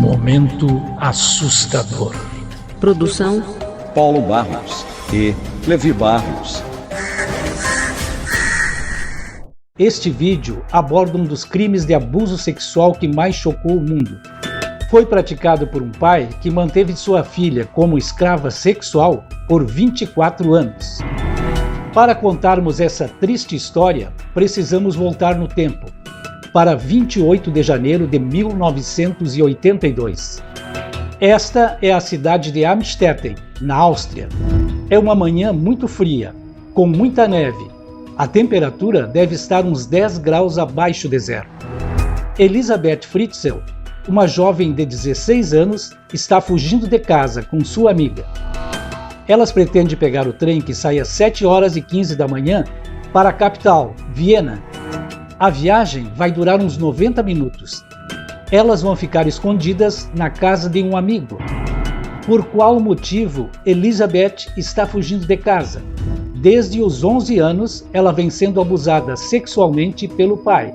Momento assustador. Produção Paulo Barros e Levi Barros. Este vídeo aborda um dos crimes de abuso sexual que mais chocou o mundo. Foi praticado por um pai que manteve sua filha como escrava sexual por 24 anos. Para contarmos essa triste história, precisamos voltar no tempo, para 28 de janeiro de 1982. Esta é a cidade de Amstetten, na Áustria. É uma manhã muito fria, com muita neve. A temperatura deve estar uns 10 graus abaixo de zero. Elisabeth Fritzl, uma jovem de 16 anos, está fugindo de casa com sua amiga. Elas pretendem pegar o trem que sai às 7h15 da manhã para a capital, Viena. A viagem vai durar uns 90 minutos. Elas vão ficar escondidas na casa de um amigo. Por qual motivo Elisabeth está fugindo de casa? Desde os 11 anos, ela vem sendo abusada sexualmente pelo pai.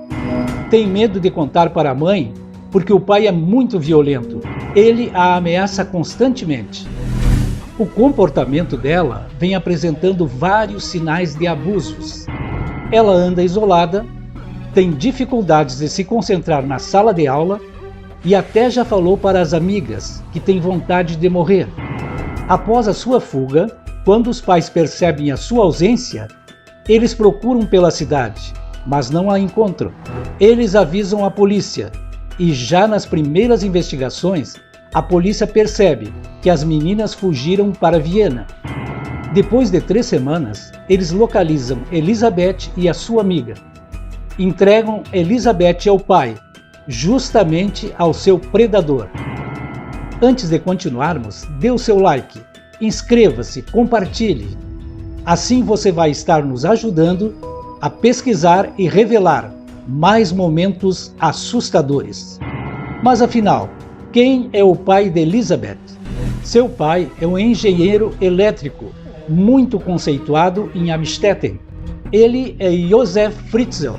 Tem medo de contar para a mãe porque o pai é muito violento. Ele a ameaça constantemente. O comportamento dela vem apresentando vários sinais de abusos. Ela anda isolada, tem dificuldades de se concentrar na sala de aula e até já falou para as amigas que tem vontade de morrer. Após a sua fuga, quando os pais percebem a sua ausência, eles procuram pela cidade, mas não a encontram. Eles avisam a polícia e já nas primeiras investigações, a polícia percebe que as meninas fugiram para Viena. Depois de 3 semanas, eles localizam Elisabeth e a sua amiga. Entregam Elisabeth ao pai, justamente ao seu predador. Antes de continuarmos, dê o seu like, inscreva-se, compartilhe. Assim você vai estar nos ajudando a pesquisar e revelar mais momentos assustadores. Mas afinal, quem é o pai de Elisabeth? Seu pai é um engenheiro elétrico, muito conceituado em Amstetten. Ele é Josef Fritzl.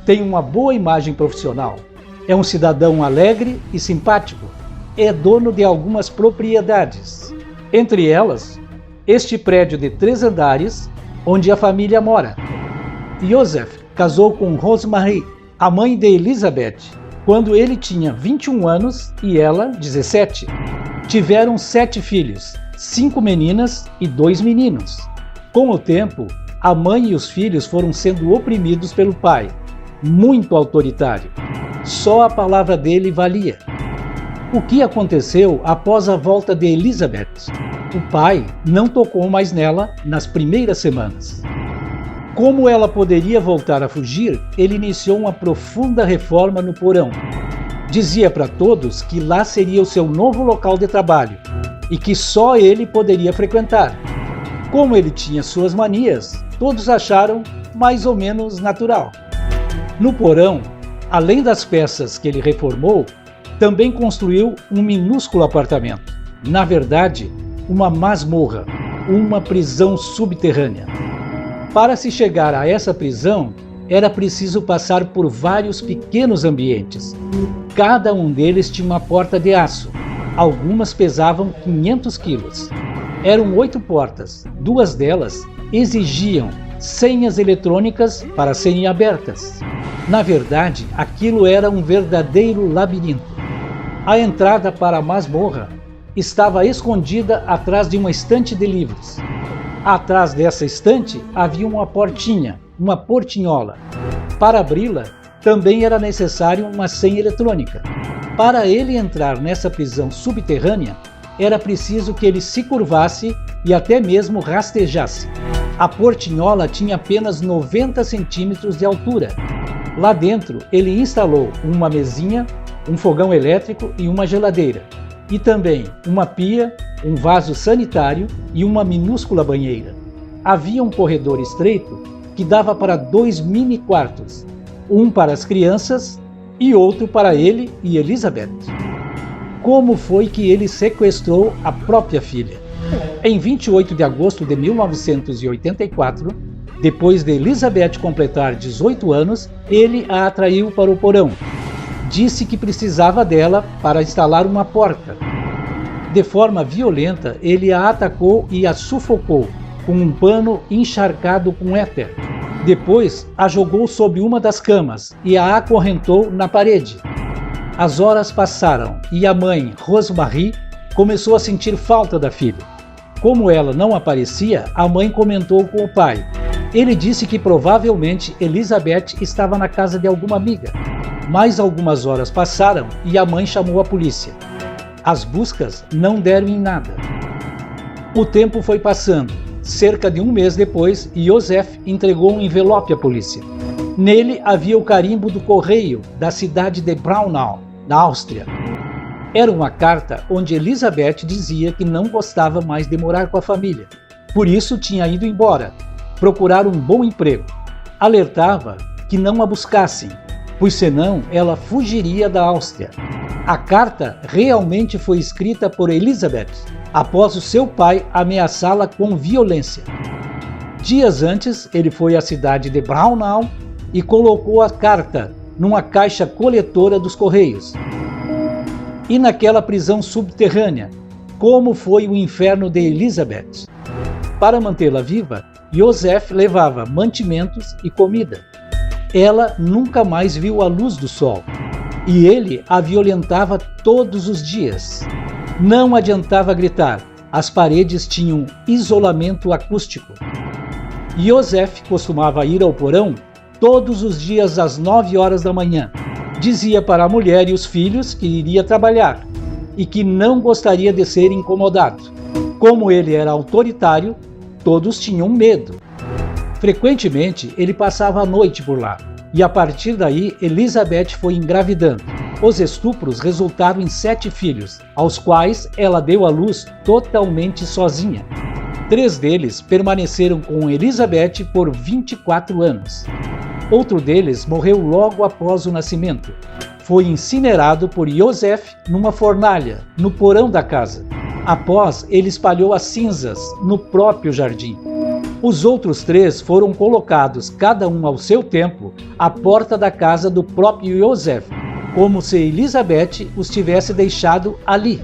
Tem uma boa imagem profissional. É um cidadão alegre e simpático. É dono de algumas propriedades. Entre elas, este prédio de 3 andares, onde a família mora. Josef casou com Rosemarie, a mãe de Elisabeth, quando ele tinha 21 anos e ela 17. Tiveram 7 filhos, 5 meninas e 2 meninos. Com o tempo, a mãe e os filhos foram sendo oprimidos pelo pai, muito autoritário. Só a palavra dele valia. O que aconteceu após a volta de Elisabeth? O pai não tocou mais nela nas primeiras semanas. Como ela poderia voltar a fugir, ele iniciou uma profunda reforma no porão. Dizia para todos que lá seria o seu novo local de trabalho e que só ele poderia frequentar. Como ele tinha suas manias, todos acharam mais ou menos natural. No porão, além das peças que ele reformou, também construiu um minúsculo apartamento. Na verdade, uma masmorra, uma prisão subterrânea. Para se chegar a essa prisão, era preciso passar por vários pequenos ambientes. Cada um deles tinha uma porta de aço. Algumas pesavam 500 quilos. Eram 8 portas. 2 delas exigiam senhas eletrônicas para serem abertas. Na verdade, aquilo era um verdadeiro labirinto. A entrada para a masmorra estava escondida atrás de uma estante de livros. Atrás dessa estante havia uma portinha, uma portinhola. Para abri-la, também era necessário uma senha eletrônica. Para ele entrar nessa prisão subterrânea, era preciso que ele se curvasse e até mesmo rastejasse. A portinhola tinha apenas 90 centímetros de altura. Lá dentro, ele instalou uma mesinha, um fogão elétrico e uma geladeira. E também uma pia, um vaso sanitário e uma minúscula banheira. Havia um corredor estreito que dava para 2 mini quartos, um para as crianças e outro para ele e Elisabeth. Como foi que ele sequestrou a própria filha? Em 28 de agosto de 1984, depois de Elisabeth completar 18 anos, ele a atraiu para o porão. disse que precisava dela para instalar uma porta. De forma violenta, ele a atacou e a sufocou com um pano encharcado com éter. Depois, a jogou sobre uma das camas e a acorrentou na parede. As horas passaram e a mãe, Rosemarie, começou a sentir falta da filha. Como ela não aparecia, a mãe comentou com o pai. Ele disse que provavelmente Elizabeth estava na casa de alguma amiga. Mais algumas horas passaram e a mãe chamou a polícia. As buscas não deram em nada. O tempo foi passando. Cerca de um mês depois, Joseph entregou um envelope à polícia. Nele havia o carimbo do correio da cidade de Braunau, na Áustria. Era uma carta onde Elizabeth dizia que não gostava mais de morar com a família. Por isso tinha ido embora, procurar um bom emprego. Alertava que não a buscassem, pois senão ela fugiria da Áustria. A carta realmente foi escrita por Elizabeth, após o seu pai ameaçá-la com violência. Dias antes, ele foi à cidade de Braunau e colocou a carta numa caixa coletora dos Correios. E naquela prisão subterrânea, como foi o inferno de Elizabeth. Para mantê-la viva, Joseph levava mantimentos e comida. Ela nunca mais viu a luz do sol, e ele a violentava todos os dias. Não adiantava gritar, as paredes tinham isolamento acústico. Joseph costumava ir ao porão todos os dias às 9 horas da manhã. Dizia para a mulher e os filhos que iria trabalhar e que não gostaria de ser incomodado. Como ele era autoritário, todos tinham medo. Frequentemente, ele passava a noite por lá, e a partir daí, Elizabeth foi engravidando. Os estupros resultaram em 7 filhos, aos quais ela deu à luz totalmente sozinha. 3 deles permaneceram com Elizabeth por 24 anos. Outro deles morreu logo após o nascimento. Foi incinerado por Joseph numa fornalha, no porão da casa. Após, ele espalhou as cinzas no próprio jardim. Os outros 3 foram colocados, cada um ao seu tempo, à porta da casa do próprio Joseph, como se Elizabeth os tivesse deixado ali.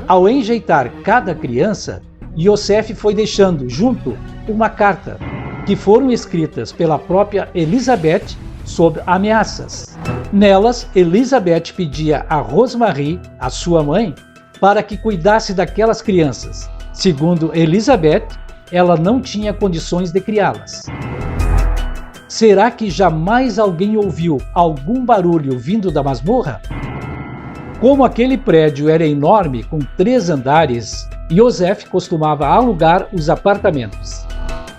Ao enjeitar cada criança, Joseph foi deixando junto uma carta, que foram escritas pela própria Elizabeth sob ameaças. Nelas, Elizabeth pedia a Rosemarie, a sua mãe, para que cuidasse daquelas crianças. Segundo Elizabeth, ela não tinha condições de criá-las. Será que jamais alguém ouviu algum barulho vindo da masmorra? Como aquele prédio era enorme, com 3 andares, Joseph costumava alugar os apartamentos.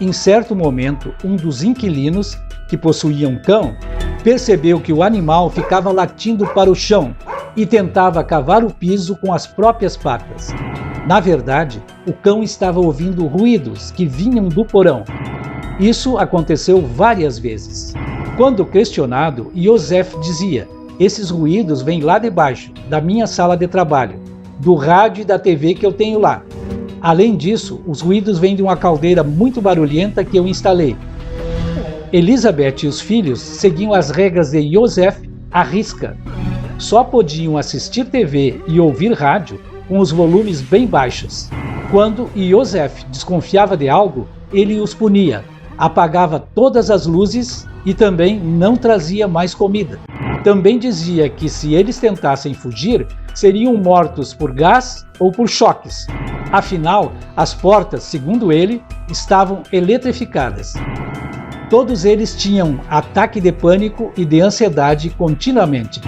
Em certo momento, um dos inquilinos, que possuía um cão, percebeu que o animal ficava latindo para o chão e tentava cavar o piso com as próprias patas. Na verdade, o cão estava ouvindo ruídos que vinham do porão. Isso aconteceu várias vezes. Quando questionado, Joseph dizia: "Esses ruídos vêm lá de baixo, da minha sala de trabalho, do rádio e da TV que eu tenho lá. Além disso, os ruídos vêm de uma caldeira muito barulhenta que eu instalei." Elizabeth e os filhos seguiam as regras de Joseph à risca. Só podiam assistir TV e ouvir rádio com os volumes bem baixos. Quando Joseph desconfiava de algo, ele os punia, apagava todas as luzes e também não trazia mais comida. Também dizia que se eles tentassem fugir, seriam mortos por gás ou por choques. Afinal, as portas, segundo ele, estavam eletrificadas. Todos eles tinham ataque de pânico e de ansiedade continuamente.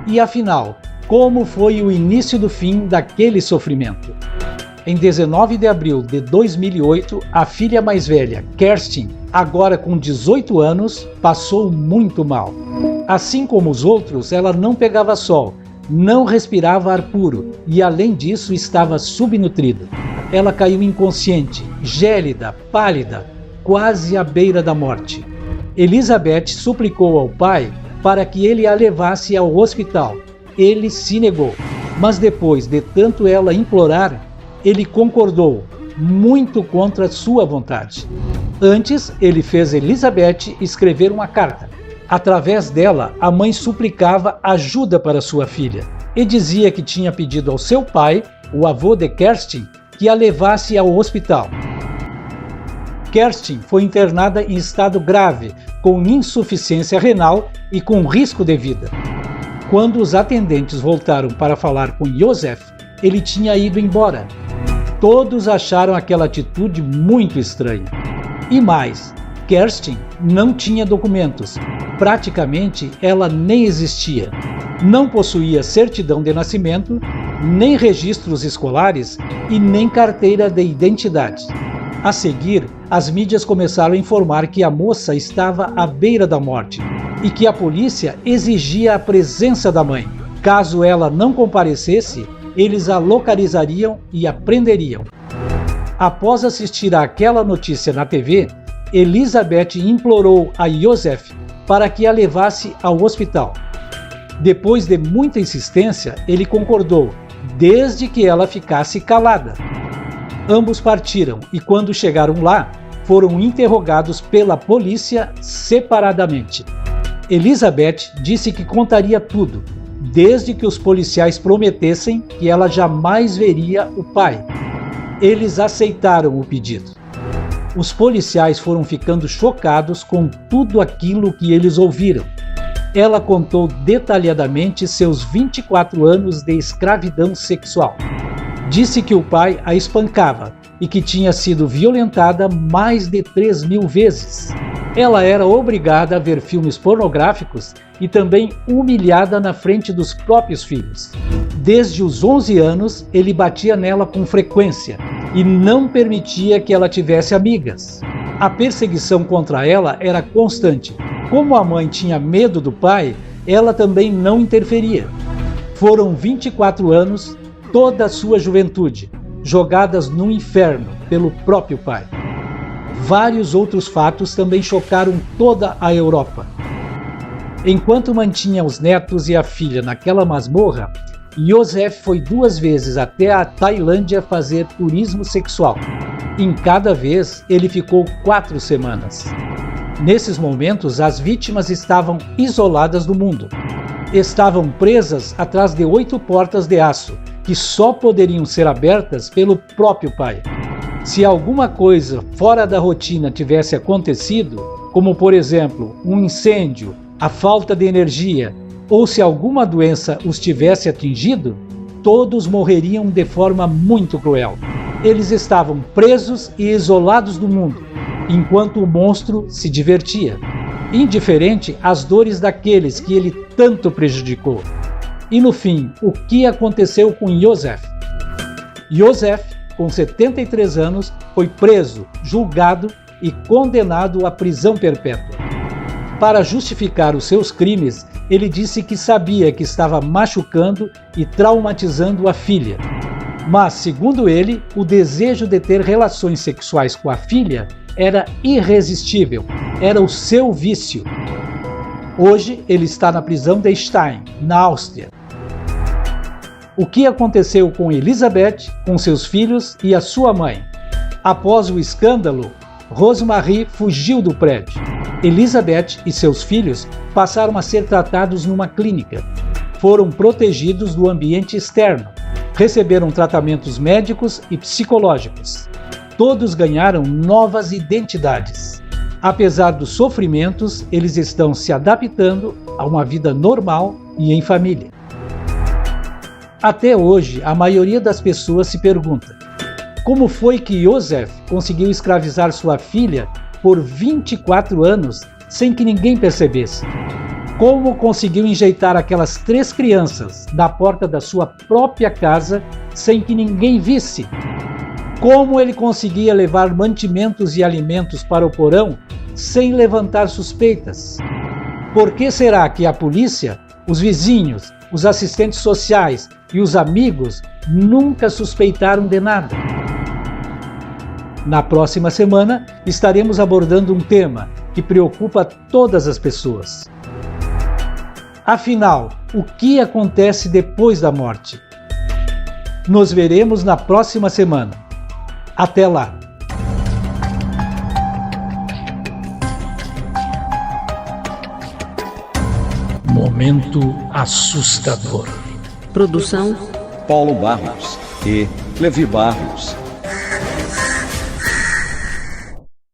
E afinal, como foi o início do fim daquele sofrimento? Em 19 de abril de 2008, a filha mais velha, Kerstin, agora com 18 anos, passou muito mal. Assim como os outros, ela não pegava sol, não respirava ar puro e, além disso, estava subnutrida. Ela caiu inconsciente, gélida, pálida, quase à beira da morte. Elizabeth suplicou ao pai para que ele a levasse ao hospital. Ele se negou, mas depois de tanto ela implorar, ele concordou, muito contra sua vontade. Antes, ele fez Elizabeth escrever uma carta. Através dela, a mãe suplicava ajuda para sua filha e dizia que tinha pedido ao seu pai, o avô de Kerstin, que a levasse ao hospital. Kerstin foi internada em estado grave, com insuficiência renal e com risco de vida. Quando os atendentes voltaram para falar com Josef, ele tinha ido embora. Todos acharam aquela atitude muito estranha. E mais, Kerstin não tinha documentos. Praticamente ela nem existia. Não possuía certidão de nascimento, nem registros escolares e nem carteira de identidade. A seguir, as mídias começaram a informar que a moça estava à beira da morte e que a polícia exigia a presença da mãe. Caso ela não comparecesse, eles a localizariam e a prenderiam. Após assistir àquela notícia na TV, Elizabeth implorou a Josef para que a levasse ao hospital. Depois de muita insistência, ele concordou, desde que ela ficasse calada. Ambos partiram e, quando chegaram lá, foram interrogados pela polícia separadamente. Elizabeth disse que contaria tudo, desde que os policiais prometessem que ela jamais veria o pai. Eles aceitaram o pedido. Os policiais foram ficando chocados com tudo aquilo que eles ouviram. Ela contou detalhadamente seus 24 anos de escravidão sexual. Disse que o pai a espancava e que tinha sido violentada mais de 3.000 vezes. Ela era obrigada a ver filmes pornográficos e também humilhada na frente dos próprios filhos. Desde os 11 anos, ele batia nela com frequência e não permitia que ela tivesse amigas. A perseguição contra ela era constante. Como a mãe tinha medo do pai, ela também não interferia. Foram 24 anos, toda a sua juventude, jogadas no inferno pelo próprio pai. Vários outros fatos também chocaram toda a Europa. Enquanto mantinha os netos e a filha naquela masmorra, Josef foi 2 vezes até a Tailândia fazer turismo sexual. Em cada vez, ele ficou 4 semanas. Nesses momentos, as vítimas estavam isoladas do mundo. Estavam presas atrás de 8 portas de aço, que só poderiam ser abertas pelo próprio pai. Se alguma coisa fora da rotina tivesse acontecido, como por exemplo um incêndio, a falta de energia, ou se alguma doença os tivesse atingido, todos morreriam de forma muito cruel. Eles estavam presos e isolados do mundo, enquanto o monstro se divertia, indiferente às dores daqueles que ele tanto prejudicou. E no fim, o que aconteceu com Josef? Josef, com 73 anos, foi preso, julgado e condenado à prisão perpétua. Para justificar os seus crimes, ele disse que sabia que estava machucando e traumatizando a filha. Mas, segundo ele, o desejo de ter relações sexuais com a filha era irresistível, era o seu vício. Hoje, ele está na prisão de Stein, na Áustria. O que aconteceu com Elizabeth, com seus filhos e a sua mãe? Após o escândalo, Rosemarie fugiu do prédio. Elizabeth e seus filhos passaram a ser tratados numa clínica. Foram protegidos do ambiente externo. Receberam tratamentos médicos e psicológicos. Todos ganharam novas identidades. Apesar dos sofrimentos, eles estão se adaptando a uma vida normal e em família. Até hoje, a maioria das pessoas se pergunta: como foi que Josef conseguiu escravizar sua filha por 24 anos sem que ninguém percebesse? Como conseguiu enjeitar aquelas 3 crianças na porta da sua própria casa sem que ninguém visse? Como ele conseguia levar mantimentos e alimentos para o porão sem levantar suspeitas? Por que será que a polícia, os vizinhos, os assistentes sociais e os amigos nunca suspeitaram de nada? Na próxima semana, estaremos abordando um tema que preocupa todas as pessoas. Afinal, o que acontece depois da morte? Nos veremos na próxima semana. Até lá! momento assustador. Produção Paulo Barros e Levi Barros.